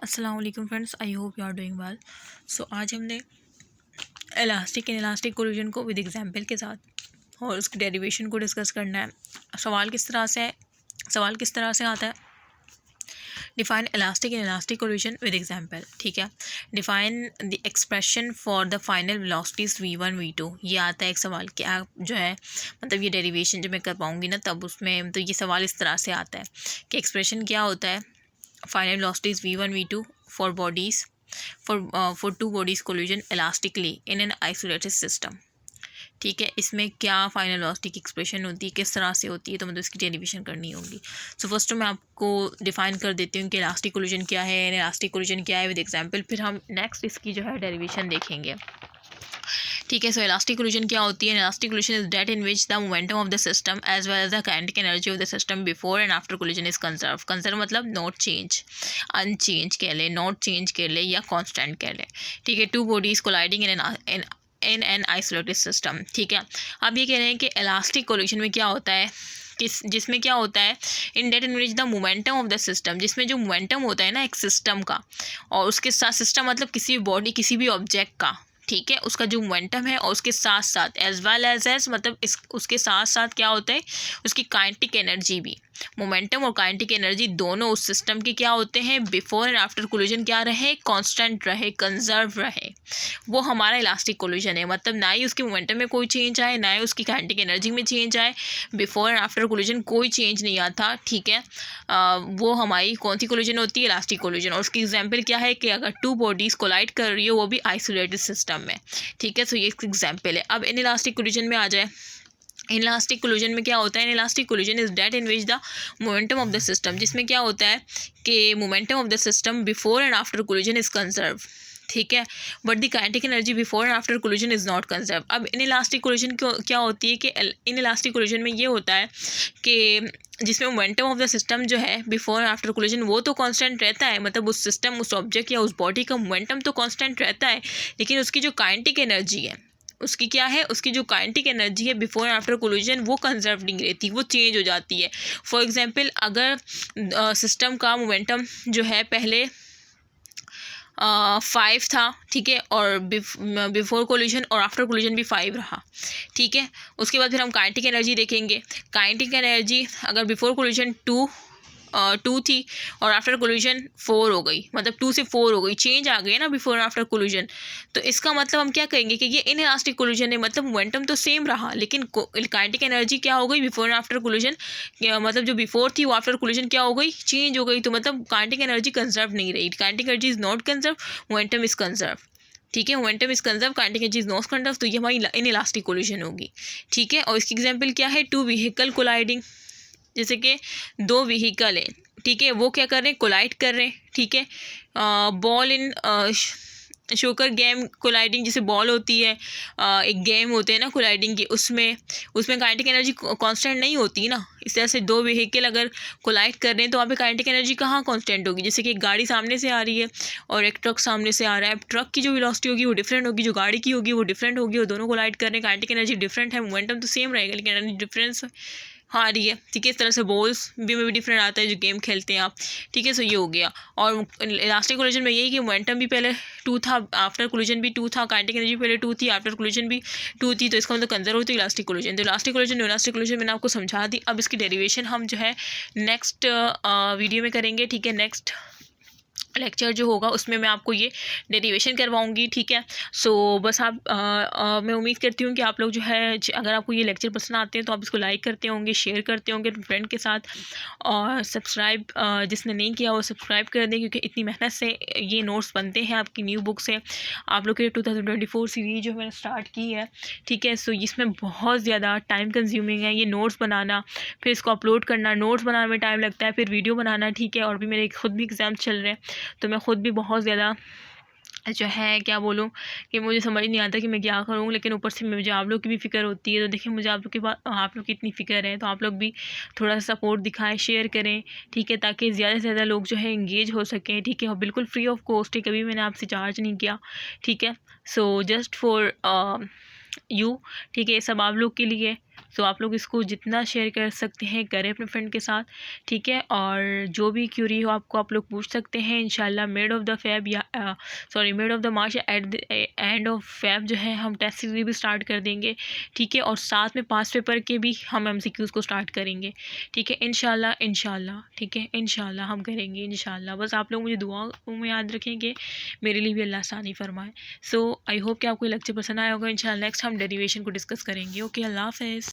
अस्सलाम वालेकुम friends, I hope you are doing well. So आज हमने इलास्टिक एंड इलास्टिक कोलिजन को विद एग्जांपल के साथ और उसकी डेरिवेशन को डिस्कस करना है। सवाल किस तरह से आता है, define elastic and elastic collision with example. ठीक है, define the expression for the final velocities v1 v2। ये आता है एक सवाल, क्या जो है मतलब ये डेरिवेशन जब मैं कर पाऊँगी ना तब उसमें तो ये सवाल इस तरह से आता है कि एक्सप्रेशन क्या होता है final velocities v1 v2 for bodies for two bodies collision elastically in an isolated system. ठीक है, इसमें क्या फाइनल वेलोसिटी की एक्सप्रेशन होती है, किस तरह से होती है, तो मतलब इसकी डेरिवेशन करनी होगी। सो फर्स्ट मैं आपको डिफाइन कर देती हूँ कि इलास्टिक कोलिजन क्या है, इलास्टिक कोलिजन क्या है विद एग्जांपल, फिर हम नेक्स्ट इसकी जो है डेरिवेशन देखेंगे। ठीक है, सो इलास्टिक कोलिजन क्या होती है? Elastic collision is that in which the momentum of the system as well as the kinetic energy of the system before and after collision is conserve मतलब नॉट चेंज, अनचेंज कह ले, not change कह ले या constant कह ले। ठीक है, two bodies colliding in an isolated system. ठीक है, अब ये कह रहे हैं कि इलास्टिक कोलिजन में क्या होता है, जिसमें क्या होता है in that in which the momentum of the system, जिसमें जो मोमेंटम होता है ना एक सिस्टम का, और उसके साथ सिस्टम मतलब किसी भी बॉडी किसी भी ऑब्जेक्ट का, ठीक है, उसका जो मोमेंटम है और उसके साथ साथ एज वेल एज मतलब उसके साथ साथ क्या होता है उसकी काइनेटिक एनर्जी भी। मोमेंटम और काइनेटिक एनर्जी दोनों उस सिस्टम के क्या होते हैं बिफोर एंड आफ्टर कोलिजन क्या रहे, कांस्टेंट रहे, कंजर्व रहे। वो हमारा इलास्टिक कोलिजन है, मतलब ना ही उसके मोमेंटम में कोई चेंज आए ना ही उसकी काइनेटिक एनर्जी में चेंज आए, बिफोर एंड आफ्टर कोलिजन कोई चेंज नहीं आता। ठीक है, वो हमारी कौन सी कोलिजन होती है? Elastic collision. और उसकी एग्जांपल क्या है कि अगर टू बॉडीज़ कोलाइड कर रही हो वो भी आइसोलेटेड सिस्टम में। ठीक है, सो ये एक एग्जांपल है। अब इन इलास्टिक कोलिजन में आ जाए, इलास्टिक कोलिजन में क्या होता है? Elastic collision is that in which the momentum of the system, जिसमें क्या होता है कि momentum of the system before and after collision is conserve. ठीक है, but the kinetic energy before and after collision is not conserve. अब in elastic collision क्या होती है कि इन इलास्टिक कोलिजन में ये होता है कि जिसमें मोमेंटम ऑफ द सिस्टम जो है बिफोर एंड आफ्टर कोलिजन वो तो कांस्टेंट रहता है, मतलब उस सिस्टम उस ऑब्जेक्ट या उस बॉडी का मोमेंटम तो कांस्टेंट रहता है, लेकिन उसकी जो काइनेटिक एनर्जी है उसकी क्या है, उसकी जो काइनेटिक एनर्जी है बिफोर एंड आफ्टर कोलिजन वो कंजर्व नहीं रहती, वो चेंज हो जाती है। फॉर एग्जांपल अगर सिस्टम का मोमेंटम जो है पहले 5 था, ठीक है, और बिफोर कोलिजन और आफ्टर कोलिजन भी 5 रहा। ठीक है, उसके बाद फिर हम काइनेटिक एनर्जी देखेंगे। काइनेटिक एनर्जी अगर बिफोर कोलिजन 2 थी और आफ्टर कोलिजन 4 हो गई, मतलब 2 से 4 हो गई, चेंज आ गई ना बिफोर आफ्टर कोलिजन। तो इसका मतलब हम क्या कहेंगे कि ये इनइलास्टिक कोलिजन है, मतलब मोमेंटम तो सेम रहा लेकिन काइनेटिक एनर्जी क्या हो गई बिफोर एंड आफ्टर कोलिजन, मतलब जो बिफोर थी वो आफ्टर कोलिजन क्या हो गई, चेंज हो गई। तो मतलब काइनेटिक एनर्जी कंजर्व नहीं रही, kinetic energy is not conserve, momentum is conserve. ठीक है, momentum is conserve, kinetic energy is not conserve, तो ये हमारी इनइलास्टिक कोलिजन होगी। ठीक है, और इसकी एग्जांपल क्या है? टू व्हीकल कोलाइडिंग, जैसे कि दो व्हीकल है, ठीक है, वो क्या कर रहे हैं, कोलाइड कर रहे हैं। ठीक है, ball in shocker game colliding, जैसे बॉल होती है, एक गेम होते हैं ना कोलाइडिंग की, उसमें काइनेटिक एनर्जी कांस्टेंट नहीं होती ना। इस तरह से दो व्हीकल अगर कोलाइड कर रहे हैं तो वहाँ पे काइनेटिक एनर्जी कहाँ कांस्टेंट होगी? जैसे कि एक गाड़ी सामने से आ रही है और एक ट्रक सामने से आ रहा है, अब ट्रक की जो वेलोसिटी होगी वो डिफरेंट होगी, जो गाड़ी की होगी वो डिफरेंट होगी, और दोनों कोलाइड कर रहे हैं, काइनेटिक एनर्जी डिफरेंट है, मोमेंटम तो सेम रहेगा लेकिन एनर्जी डिफरेंस हाँ रही है। ठीक है, इस तरह से बॉल्स भी में भी डिफरेंट आता है जो गेम खेलते हैं आप। ठीक है, सो ये हो गया। और इलास्टिक कोलिजन में यही कि मोमेंटम भी पहले 2 था, आफ्टर कोलिजन भी 2 था, काइनेटिक एनर्जी पहले 2 थी, आफ्टर कोलिजन भी 2 थी, तो इसका मतलब कंजर्व होती है इलास्टिक कोलिजन। तो इलास्टिक कोलिजन मैंने आपको समझा दी। अब इसकी डेरिवेशन हम जो है नेक्स्ट वीडियो में करेंगे। ठीक है, नेक्स्ट लेक्चर जो होगा उसमें मैं आपको ये डेरिवेशन करवाऊंगी। ठीक है, सो बस आप मैं उम्मीद करती हूँ कि आप लोग जो है अगर आपको ये लेक्चर पसंद आते हैं तो आप इसको लाइक करते होंगे, शेयर करते होंगे फ्रेंड के साथ, और सब्सक्राइब जिसने नहीं किया वो सब्सक्राइब कर दें, क्योंकि इतनी मेहनत से ये नोट्स बनते हैं आपकी न्यू बुक से। आप लोग के 2024 सीरीज जो मैंने स्टार्ट की है, ठीक है, सो इसमें बहुत ज़्यादा टाइम कंज्यूमिंग है ये नोट्स बनाना, फिर इसको अपलोड करना, नोट्स बनाने में टाइम लगता है, फिर वीडियो बनाना। ठीक है, और भी मेरे खुद भी एग्ज़ाम चल रहे हैं तो मैं ख़ुद भी बहुत ज़्यादा जो है क्या बोलूँ कि मुझे समझ नहीं आता कि मैं क्या करूँ, लेकिन ऊपर से मुझे आप लोग की भी फ़िक्र होती है। तो देखिए मुझे आप लोग की इतनी फ़िक्र है तो आप लोग भी थोड़ा सा सपोर्ट दिखाएं, शेयर करें। ठीक है, ताकि ज़्यादा से ज़्यादा लोग जो है इंगेज हो सकें। ठीक है, और बिल्कुल फ्री ऑफ कॉस्ट है, कभी मैंने आपसे चार्ज नहीं किया। ठीक है, सो जस्ट फॉर यू। ठीक है, सब आप लोग के लिए। सो आप लोग इसको जितना शेयर कर सकते हैं करें अपने फ्रेंड के साथ, ठीक है। और जो भी क्यूरी हो आपको आप लोग पूछ सकते हैं इंशाल्लाह। मिड ऑफ द फेब या mid of the March at the end of Feb जो है हम टेस्ट सीरीज भी स्टार्ट कर देंगे, ठीक है। और साथ में पास पेपर के भी हम MCQs को स्टार्ट करेंगे, ठीक है, इंशाल्लाह, ठीक है, इंशाल्लाह हम करेंगे इंशाल्लाह। बस आप लोग मुझे दुआओं में याद रखेंगे, मेरे लिए भी अल्लाह आसानी फरमाए। सो आई होप कि आपको लेक्चर पसंद आया होगा। इंशाल्लाह नेक्स्ट हम डेरिवेशन को डिस्कस करेंगे। ओके, अल्लाह हाफ़िज़।